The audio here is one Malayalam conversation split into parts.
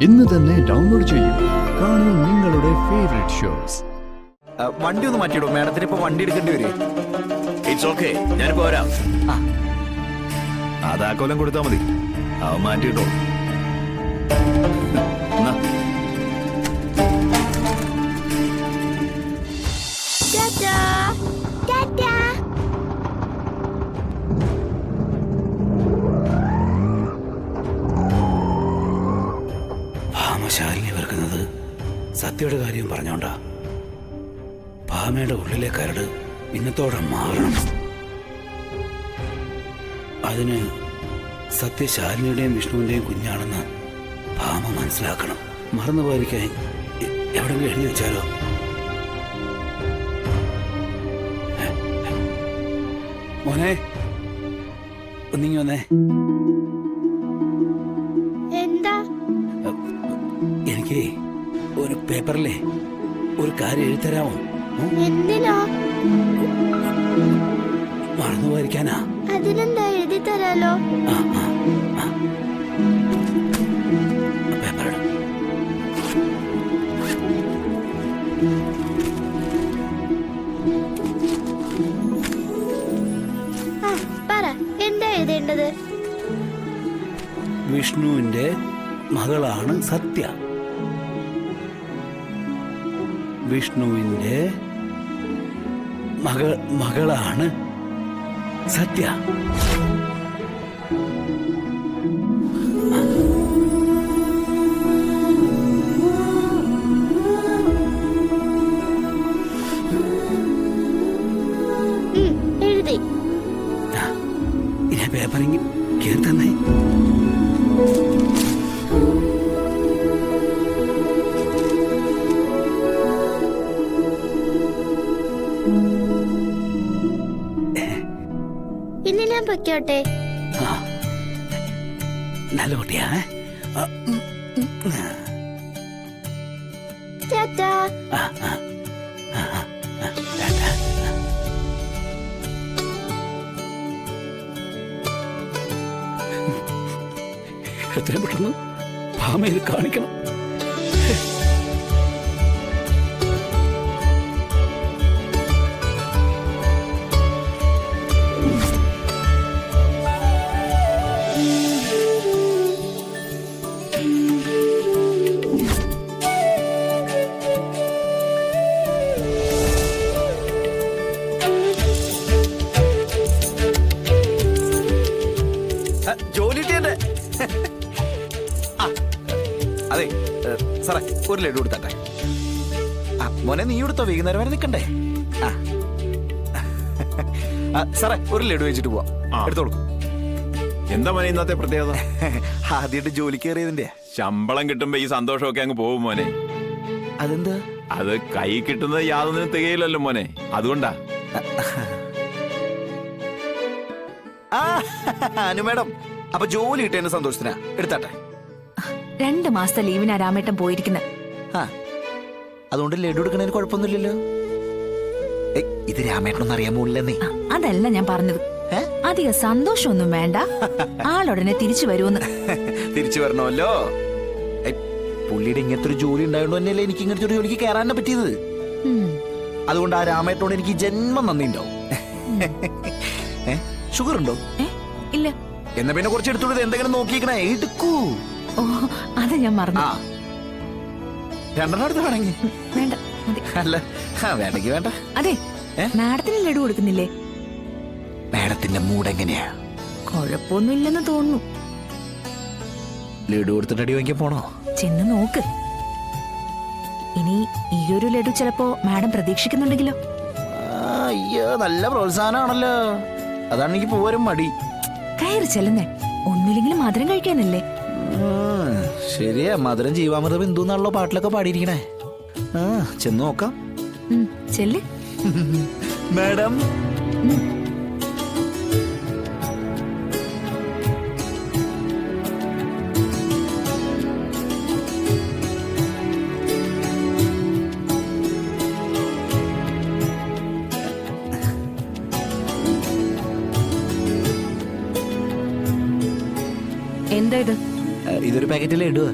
ഇന്ന് തന്നെ ഡൗൺലോഡ് ചെയ്യൂ. കാണൂ നിങ്ങളുടെ ഫേവറേറ്റ് ഷോസ്. വണ്ടി ഒന്ന് മാറ്റിയിടും. മാഡത്തിന് ഇപ്പൊ വണ്ടി എടുക്കേണ്ടി വരും. ഇറ്റ്സ് ഓക്കെ, ഞാനിപ്പോ വരാം. അതാക്കോലം കൊടുത്താൽ മതി, അവൻ മാറ്റിയിട്ടോ. ഭാമശാലിനി വെറുക്കുന്നത് സത്യയുടെ കാര്യം പറഞ്ഞോണ്ടാ. ഭാമയുടെ ഉള്ളിലെ കരട് ഇന്നത്തോടെ മാറണം. അതിന് സത്യശാലിനിയുടെയും വിഷ്ണുവിന്റെയും കുഞ്ഞാണെന്ന് ഭാമ മനസ്സിലാക്കണം. മറന്നു പോയിരിക്കാൻ എവിടെങ്കിലും എഴുതി വെച്ചാലോ? മോനെ ഒന്നിങ്ങി വന്നേ. എനിക്ക് ഒരു പേപ്പറിലെ ഒരു കാര്യം എഴുതരാമോ? എന്തിനാ? മറന്നു പോയിരിക്കാനാ. അതിനെന്താ, എഴുതി തരാലോ. പേപ്പർ പറ, എന്താ എഴുതേണ്ടത്? വിഷ്ണുവിന്റെ മകളാണ് സത്യ. വിഷ്ണുവിന്റെ മകളാണ് സത്യ. എഴുതി. ഇനി പേപ്പറിങ് കേറി തന്നെ. ഇനി ഞാൻ പൊയ്ക്കോട്ടെ? നല്ല കുട്ടിയാ. ടാറ്റാ. എത്രയും പെട്ടെന്ന് ഭാമയിൽ കാണിക്കണം. ജോലി കിട്ടിയല്ലേ? അതെ സാറേ, ഒരു ലഡു കൊടുത്തട്ടെ. മോനെ നീ കൊടുത്തോ? വൈകുന്നേരം വരെ നിൽക്കണ്ടേ? സാറേ, ഒരു ലഡു വെച്ചിട്ട് പോവാം. എടുത്തോളൂ. എന്താ മോനെ ഇന്നത്തെ പ്രത്യേകത? ആദ്യമായിട്ട് ജോലി കയറിയതിന്റെ ശമ്പളം കിട്ടുമ്പോ ഈ സന്തോഷമൊക്കെ അങ്ങ് പോകും മോനെ. അതെന്താ? അത് കൈ കിട്ടുന്നത് യാതൊന്നിനും തികയില്ലല്ലോ മോനെ, അതുകൊണ്ടാ. അനു മേഡം, അപ്പൊ ജോലി കിട്ടിയതിന്റെ സന്തോഷത്തിനാ. എടുത്താട്ടെ. 2 മാസത്തെ ലീവിനാ രാമേട്ടൻ പോയിരിക്കുന്നത്. അതുകൊണ്ട് ലഡു എടുക്കണതിന് കുഴപ്പമൊന്നുമില്ലല്ലോ. ഇത് രാമേട്ടനൊന്നും അറിയാൻ പോലില്ലെന്നേ. അതല്ല ഞാൻ പറഞ്ഞത്. അധികം സന്തോഷമൊന്നും വേണ്ട, ആളുടനെ തിരിച്ചു വരുമെന്ന്. തിരിച്ചു വരണമല്ലോ. പുള്ളിയുടെ ഇങ്ങനത്തെ ഒരു ജോലി ഉണ്ടായതുകൊണ്ട് തന്നെയല്ലേ എനിക്ക് ഇങ്ങനത്തെ ഒരു ജോലിക്ക് കയറാൻ പറ്റിയത്. അതുകൊണ്ട് ആ രാമേട്ടനോട് എനിക്ക് ജന്മം നന്ദി ഉണ്ടാവും. ഷുഗർ ഉണ്ടോ? ഇല്ല. എന്നാ പിന്നെ കുറച്ച് എടുത്തോളൂ. എന്തെങ്കിലും നോക്കിക്കണേ, എടുക്കൂ. ഓ, അത് ഞാൻ മറന്നു. 2 എടുത്ത് വേണമെങ്കിൽ. വേണ്ട, അല്ല വേണ്ടെങ്കിൽ വേണ്ട. അതെ, മാഡത്തിന് ലഡു കൊടുക്കുന്നില്ലേ? മാഡത്തിന്റെ മൂഡ് എങ്ങനെയാ? കുഴപ്പമൊന്നുമില്ലെന്ന് തോന്നുന്നു. ലഡു കൊടുത്തിട്ട് അടി വാങ്ങിക്കാൻ പോണോ? ചെന്ന് നോക്ക്. ഇനി ഈ ഒരു ലഡു ചിലപ്പോ മാഡം പ്രതീക്ഷിക്കുന്നുണ്ടെങ്കിലോ? അയ്യോ, നല്ല പ്രോത്സാഹനമാണല്ലോ. അതാണ് എനിക്ക് പോരും മടി. കയറി ചെല്ലുന്നേ. ഒന്നുമില്ലെങ്കിലും മധുരം കഴിക്കാനല്ലേ. ശരിയാ, മധുരം ജീവാമൃതം ബിന്ദു എന്നാണല്ലോ പാട്ടിലൊക്കെ പാടിയിരിക്കണേ. ചെന്ന് നോക്കാം. ചെല്ല് മാഡം. എന്താ ഇത്? ഇതൊരു പാക്കറ്റിൽ ഇടുക.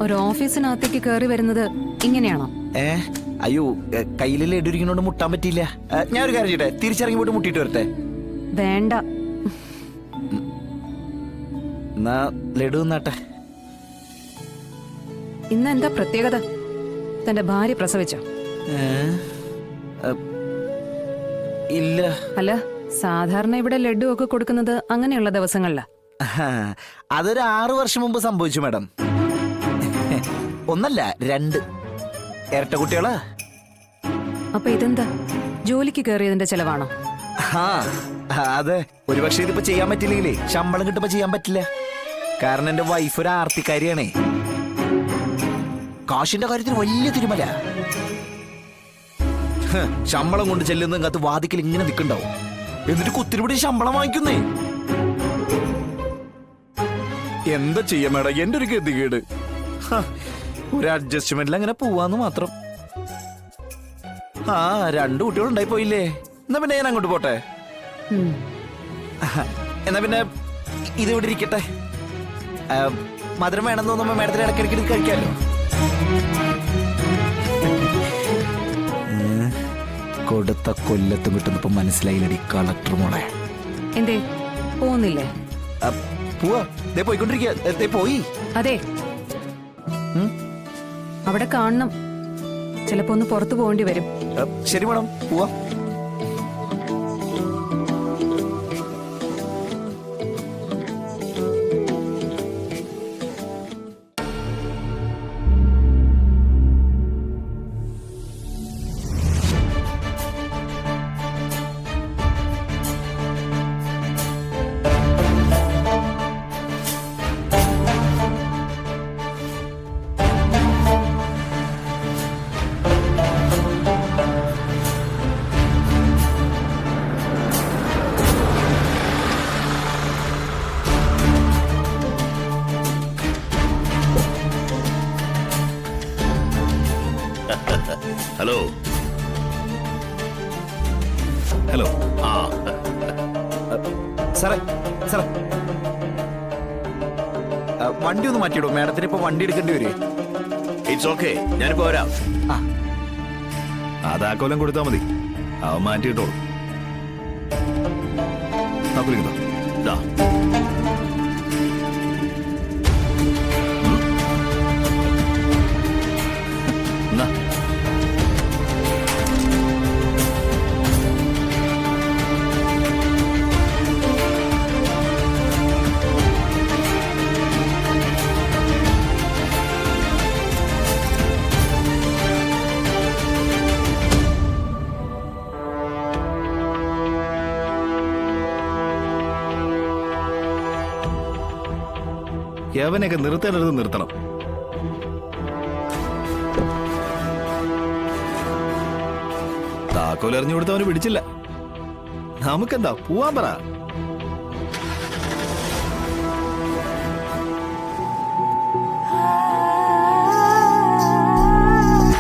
ഒരു ഓഫീസിനകത്തേക്ക് കയറി വരുന്നത് ഇങ്ങനെയാണോ? അയ്യോ കയ്യിൽ ലഡു ഇരിക്കുന്നോണ്ട് മുട്ടാൻ പറ്റിയില്ല. ഞാൻ ഒരു കാര്യം ചെയ്യട്ടെ, തിരിച്ചിറങ്ങി പോയിട്ട് മുട്ടിയിട്ട് വരട്ടെ. വേണ്ട. എന്നാ ലഡു എന്നാട്ടെ. ഇന്ന് എന്താ പ്രത്യേകത? തന്റെ ഭാര്യ പ്രസവിച്ചോ? ഇല്ല. അല്ല, സാധാരണ ഇവിടെ ലഡു ഒക്കെ കൊടുക്കുന്നത് അങ്ങനെയുള്ള ദിവസങ്ങളിലാ. അതൊരു 6 വർഷം മുമ്പ് സംഭവിച്ചു മാഡം. ഒന്നല്ല 2 ഇരട്ട കുട്ടികളാ. അപ്പൊ ഇതെന്താ, ജോലിക്ക് കയറിയതിന്റെ ചെലവാണോ? അതെ. ഒരുപക്ഷെ ഇതിപ്പോ ചെയ്യാൻ പറ്റില്ലെങ്കിലേ ശമ്പളം കിട്ടുമ്പോ ചെയ്യാൻ പറ്റില്ല. കാരണം എന്റെ വൈഫ് ഒരു ആർത്തിക്കാരിയാണേ. കാശിന്റെ കാര്യത്തിൽ വലിയ തിരുമല. ശമ്പളം കൊണ്ട് ചെല്ലുന്ന കത്ത് വാതിക്കൽ ഇങ്ങനെ നിൽക്കണ്ടാവും. എന്നിട്ട് കുത്തിരിപിടി ശമ്പളം വാങ്ങിക്കുന്നേ. എന്താ ചെയ്യാ മേഡം, എന്റെ ഒരു ഗതികേട്. ഒരു അഡ്ജസ്റ്റ്മെന്റിൽ അങ്ങനെ പോവാന്ന് മാത്രം. 2 കുട്ടികളുണ്ടായി പോയില്ലേ. എന്നാ പിന്നെ ഞാൻ അങ്ങോട്ട് പോട്ടെ. എന്നാ പിന്നെ ഇത് ഇവിടെ ഇരിക്കട്ടെ. മധുരം വേണമെന്ന് തോന്നുമ്പോ മേഡത്തിന് ഇടയ്ക്കിടയ്ക്ക് കഴിക്കാമല്ലോ. കൊടുത്ത കൊല്ലത്തും കിട്ടുന്നപ്പോ മനസ്സിലായില്ലടി കളക്ടർ മോളെ. എന്തേ പോകുന്നില്ലേ? പോവാ, ദേ പോയിക്കൊണ്ടിരിക്കുക. ദേ പോയി. അതെ, അവിടെ കാണണം. ചിലപ്പോ ഒന്ന് പുറത്തു പോകേണ്ടി വരും. ശരി മേഡം, പോവാ. ഹലോ. ഹലോ. സാറേ സാറേ, വണ്ടി ഒന്ന് മാറ്റിയിടൂ. മാഡത്തിന് ഇപ്പൊ വണ്ടി എടുക്കേണ്ടി വരുമേ. ഇറ്റ്സ് ഓക്കെ, ഞാനിപ്പോ വരാം. ആ. അതാക്കോലം കൊടുത്താൽ മതി, അവൻ മാറ്റിയിട്ടോളൂ. ദാ. എന്നാ. യവനൊക്കെ നിർത്തേണ്ടത് നിർത്തണം. താക്കോൽ എറിഞ്ഞു കൊടുത്തവന് പിടിച്ചില്ല. നമുക്കെന്താ, പോവാൻ പറ.